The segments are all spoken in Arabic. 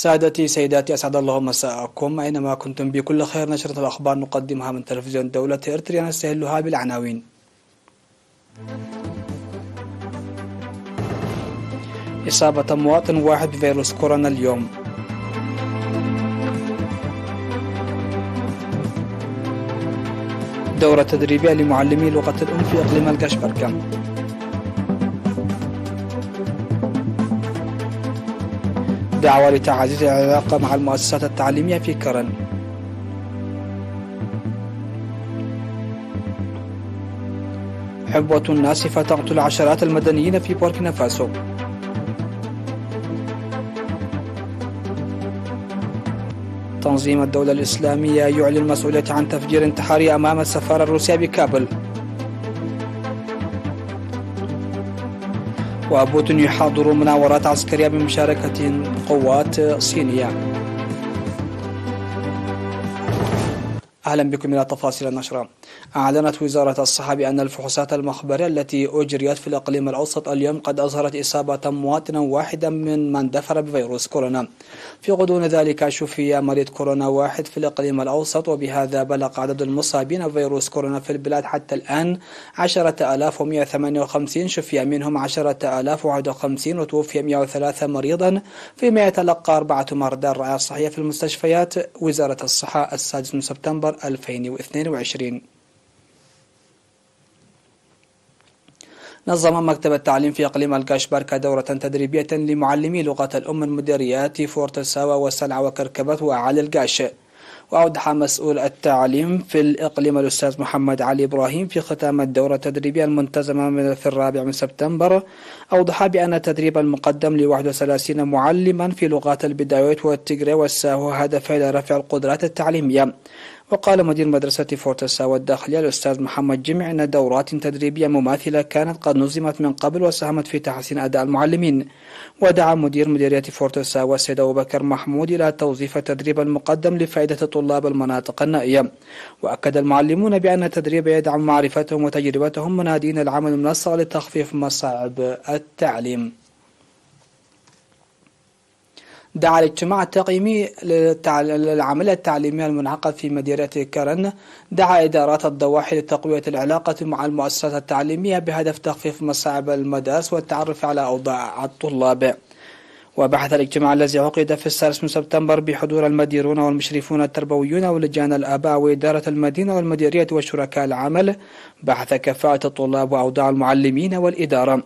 سادتي سيداتي، أسعد الله مساءكم أينما كنتم بكل خير. نشرة الأخبار نقدمها من تلفزيون دولة إرتريا، نستهلها بالعناوين. إصابة مواطن واحد بفيروس كورونا اليوم. دورة تدريبية لمعلمي لغة الأم في إقليم القشبركة. دعوة لتعزيز العلاقة مع المؤسسات التعليمية في كرن. حبوة ناسفة تقتل عشرات المدنيين في بوركينا فاسو. تنظيم الدولة الإسلامية يعلن المسؤولية عن تفجير انتحاري أمام السفارة الروسية بكابل. وبوتين يحاضر مناورات عسكرية بمشاركة قوات صينية. أهلا بكم إلى تفاصيل النشرة. أعلنت وزارة الصحة بأن الفحوصات المخبرية التي أجريت في الإقليم الأوسط اليوم قد أظهرت إصابة مواطن واحد من دفر بفيروس كورونا. في غضون ذلك شفي مريض كورونا واحد في الإقليم الأوسط، وبهذا بلغ عدد المصابين بفيروس كورونا في البلاد حتى الآن 10,158، شفي منهم 10,051 وتوفي 103 مريضا، فيما يتلقى 4 مرضى الرعاية الصحية في المستشفيات وزارة الصحة 6 سبتمبر 2022. نظم مكتب التعليم في إقليم القشبركة دورة تدريبية لمعلمي لغة الأم من مديريات فورت الساوى وسلعة وكركبة وأعالي القاش. وأوضح مسؤول التعليم في الإقليم الأستاذ محمد علي إبراهيم في ختام الدورة التدريبية المنتظمة في 4 سبتمبر، أوضح بأن التدريب المقدم ل 31 معلما في لغات البدايات والتجري والساهو هدفه إلى رفع القدرات التعليمية. وقال مدير مدرسة فورت الساوى الداخلية الأستاذ محمد جمع أن دورات تدريبية مماثلة كانت قد نظمت من قبل وساهمت في تحسين أداء المعلمين. ودعا مدير مديرية فورت الساوى السيد أبو بكر محمود إلى توظيف التدريب المقدم لفائدة طلاب المناطق النائية. وأكد المعلمون بأن التدريب يدعم معرفتهم وتجربتهم منادين العمل المنسق لتخفيف مصاعب التعليم. دعا الاجتماع التقييمي للعملية التعليمية المنعقد في مديرية كرن، دعا إدارات الضواحي لتقوية العلاقة مع المؤسسات التعليمية بهدف تخفيف مصاعب المدارس والتعرف على أوضاع الطلاب. وبحث الاجتماع الذي عقد في 6 سبتمبر بحضور المديرون والمشرفون التربويون ولجان الآباء وإدارة المدينة والمديرية وشركاء العمل بحث كفاءة الطلاب وأوضاع المعلمين والإدارة.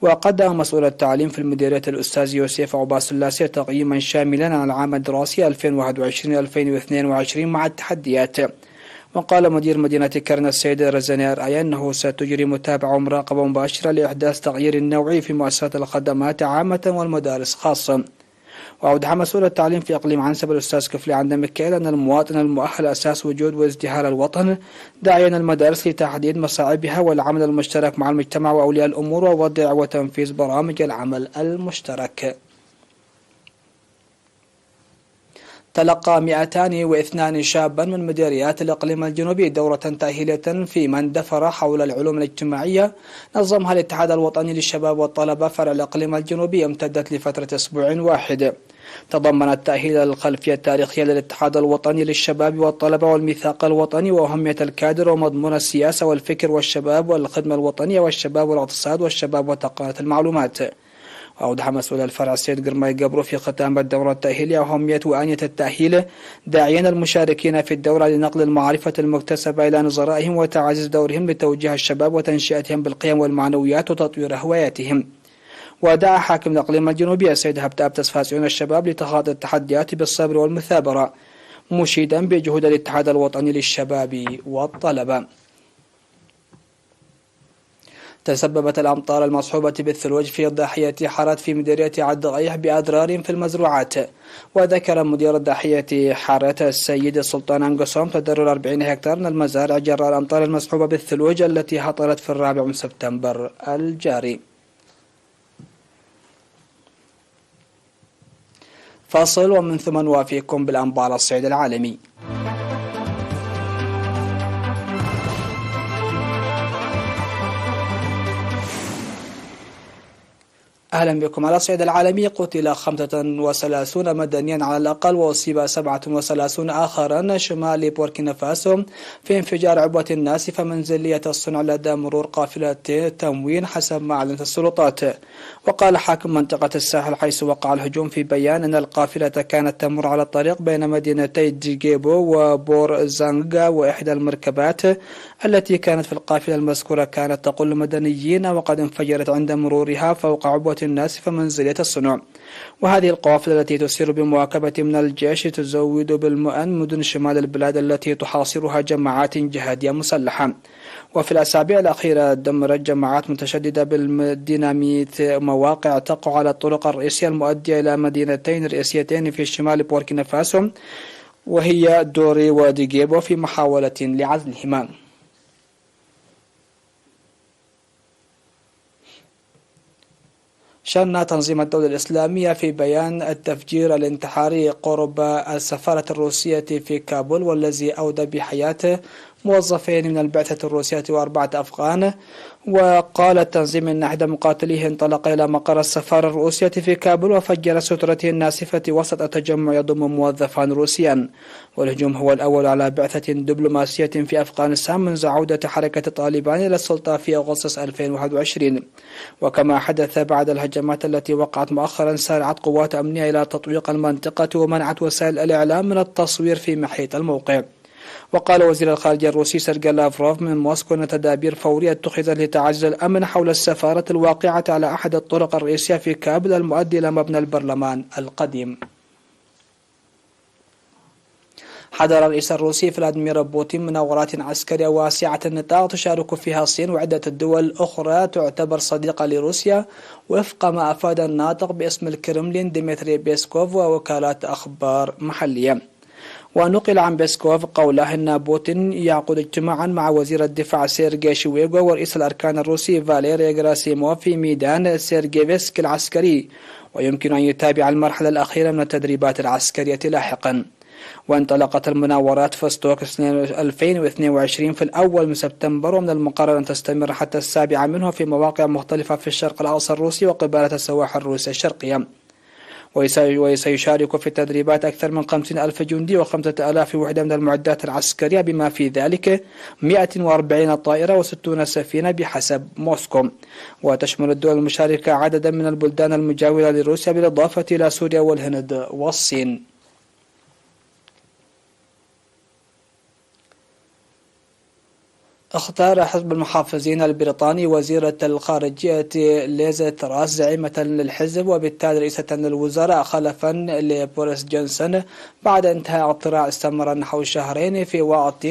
وقدم مسؤول التعليم في المديرية الأستاذ يوسف عباس اللاسي تقييما شاملا عن العام الدراسي 2021-2022 مع التحديات. وقال مدير مدينة كرن السيد رزانير أي أنه ستجري متابعة ومراقبة مباشرة لإحداث تغيير نوعي في مؤسسات الخدمات عامة والمدارس خاصة. وأوضح مسؤول التعليم في إقليم عنسب الأستاذ كفلي عند مكيل أن المواطن المؤهل أساس وجود وازدهار الوطن، داعيا المدارس لتحديد مصاعبها والعمل المشترك مع المجتمع وأولياء الأمور ووضع وتنفيذ برامج العمل المشترك. تلقى 202 شابا من مديريات الإقليم الجنوبي دورة تأهيلية في من دفر حول العلوم الاجتماعية نظمها الاتحاد الوطني للشباب والطلبة فرع الإقليم الجنوبي، امتدت لفترة أسبوع واحد. تضمنت تأهيل الخلفية التاريخية للاتحاد الوطني للشباب والطلبة والميثاق الوطني وأهمية الكادر ومضمون السياسة والفكر والشباب والخدمة الوطنية والشباب والاقتصاد والشباب وتقنية المعلومات. وأوضح مسؤول الفرع السيد قرماي قبرو في ختام الدورة التأهيلية أهمية وآنية التأهيل، داعيا المشاركين في الدورة لنقل المعرفة المكتسبة إلى نظرائهم وتعزيز دورهم لتوجيه الشباب وتنشئتهم بالقيم والمعنويات وتطوير هواياتهم. ودعا حاكم الإقليم الجنوبي السيد هبتاب تسفاسيون الشباب لتخاطي التحديات بالصبر والمثابرة، مشيدا بجهود الاتحاد الوطني للشباب والطلبة. تسببت الأمطار المصحوبة بالثلوج في ضاحية حارات في مديرية عد غيح بأضرار في المزروعات. وذكر مدير ضاحية حارات السيد سلطان أنقصوم تضرر 40 هكتار من المزارع جراء الأمطار المصحوبة بالثلوج التي هطلت في 4 سبتمبر الجاري. فاصل ومن ثم نوافيكم بالأنبار الصعيد العالمي. أهلا بكم. على الصعيد العالمي قتل 35 مدنيا على الأقل وأصيب 37 آخرا شمال بوركينا فاسو في انفجار عبوة ناسفة منزلية الصنع لدى مرور قافلة تموين حسب ما أعلنت السلطات. وقال حاكم منطقة الساحل حيث وقع الهجوم في بيان أن القافلة كانت تمر على الطريق بين مدينتي جيجيبو وبور زانغا، وإحدى المركبات التي كانت في القافلة المذكورة كانت تقل مدنيين وقد انفجرت عند مرورها فوق عبوة ناسفة منزلية الصنع. وهذه القوافل التي تسير بمواكبة من الجيش تزود بالمؤن مدن شمال البلاد التي تحاصرها جماعات جهادية مسلحة. وفي الأسابيع الأخيرة دمرت جماعات متشددة بالديناميت مواقع تقع على الطرق الرئيسية المؤدية إلى مدينتين رئيسيتين في شمال بوركينا فاسو وهي دوري وديجيبو في محاولة لعزلهما. شن تنظيم الدولة الإسلامية في بيان التفجير الانتحاري قرب السفارة الروسية في كابول والذي أودى بحياة موظفين من البعثة الروسية و4 أفغان. وقال التنظيم أن أحد مقاتليه انطلق إلى مقر السفارة الروسية في كابول وفجر سترته الناسفة وسط تجمع يضم موظفا روسيا. والهجوم هو الأول على بعثة دبلوماسية في أفغانستان منذ عودة حركة طالبان إلى السلطة في أغسطس 2021. وكما حدث بعد الهجمات التي وقعت مؤخرا سارعت قوات أمنية إلى تطويق المنطقة ومنعت وسائل الإعلام من التصوير في محيط الموقع. وقال وزير الخارجية الروسي سيرجي لافروف من موسكو أن تدابير فورية اتخذت لتعزيز الأمن حول السفارة الواقعة على أحد الطرق الرئيسية في كابل المؤدي إلى مبنى البرلمان القديم. حضر الرئيس الروسي فلاديمير بوتين مناورات عسكرية واسعة النطاق تشارك فيها الصين وعدة دول أخرى تعتبر صديقة لروسيا وفق ما أفاد الناطق باسم الكرملين ديمتري بيسكوف ووكالات أخبار محلية. ونقل عن بيسكوف قوله أن بوتين يعقد اجتماعا مع وزير الدفاع سيرجي شويغو ورئيس الأركان الروسي فاليري غراسيموف في ميدان سيرجيفسك العسكري، ويمكن أن يتابع المرحلة الأخيرة من التدريبات العسكرية لاحقا. وانطلقت المناورات في ستوك 2022 في الأول من سبتمبر، ومن المقرر أن تستمر حتى 7 منه في مواقع مختلفة في الشرق الأوسط الروسي وقبالة السواحل الروسية الشرقية. وسيشارك في التدريبات أكثر من 50,000 جندي و5,000 وحدة من المعدات العسكرية بما في ذلك 140 طائرة و60 سفينة بحسب موسكو. وتشمل الدول المشاركة عددا من البلدان المجاورة لروسيا بالإضافة إلى سوريا والهند والصين. اختار حزب المحافظين البريطاني وزيرة الخارجية ليز تراس زعيمة للحزب وبالتالي رئيسة للوزراء خلفا لبوريس جونسون بعد انتهاء اقتراع استمر نحو شهرين في وقت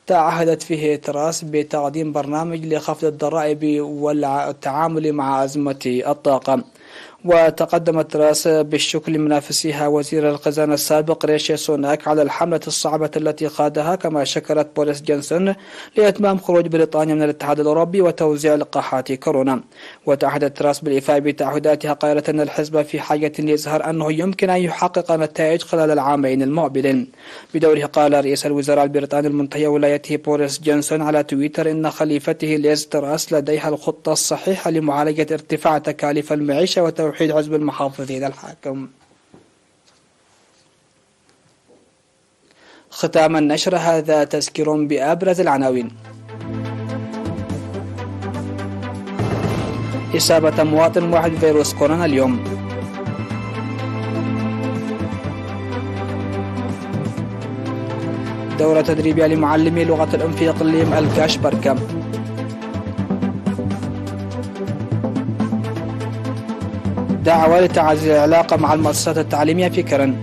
تعهدت فيه تراس بتقديم برنامج لخفض الضرائب والتعامل مع أزمة الطاقة. وتقدمت تراس بالشكر لمنافسها وزير الخزانة السابق ريشي سوناك على الحملة الصعبة التي قادها، كما شكرت بوريس جونسون لإتمام خروج بريطانيا من الاتحاد الأوروبي وتوزيع لقاحات كورونا. وتعهدت تراس بالإيفاء بتعهداتها قائلة أن الحزب في حاجة لإظهار أنه يمكن أن يحقق نتائج خلال العامين المقبلين. بدوره قال رئيس الوزراء البريطاني المنتهي ولايته بوريس جونسون على تويتر إن خليفته ليز تراس لديها الخطة الصحيحة لمعالجة ارتفاع تكاليف المعيشة وتوحيد حزب المحافظين الحاكم. ختام النشر هذا تذكير بأبرز العناوين. إصابة مواطن واحد بفيروس كورونا اليوم. دورة تدريبية لمعلمي لغة الأم في إقليم الكاشبركة. دعوة لتعزيز العلاقة مع المؤسسات التعليمية في كرن.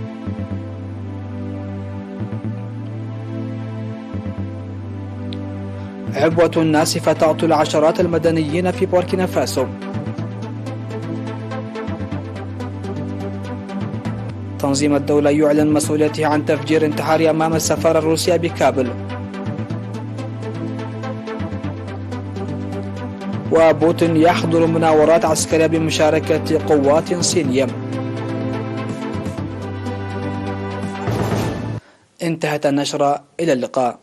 عبوة ناسفة تقتل عشرات المدنيين في بوركينا فاسو. تنظيم الدولة يعلن مسؤوليته عن تفجير انتحاري أمام السفارة الروسية بكابل. وبوتين يحضر مناورات عسكرية بمشاركة قوات صينية. انتهت النشرة، إلى اللقاء.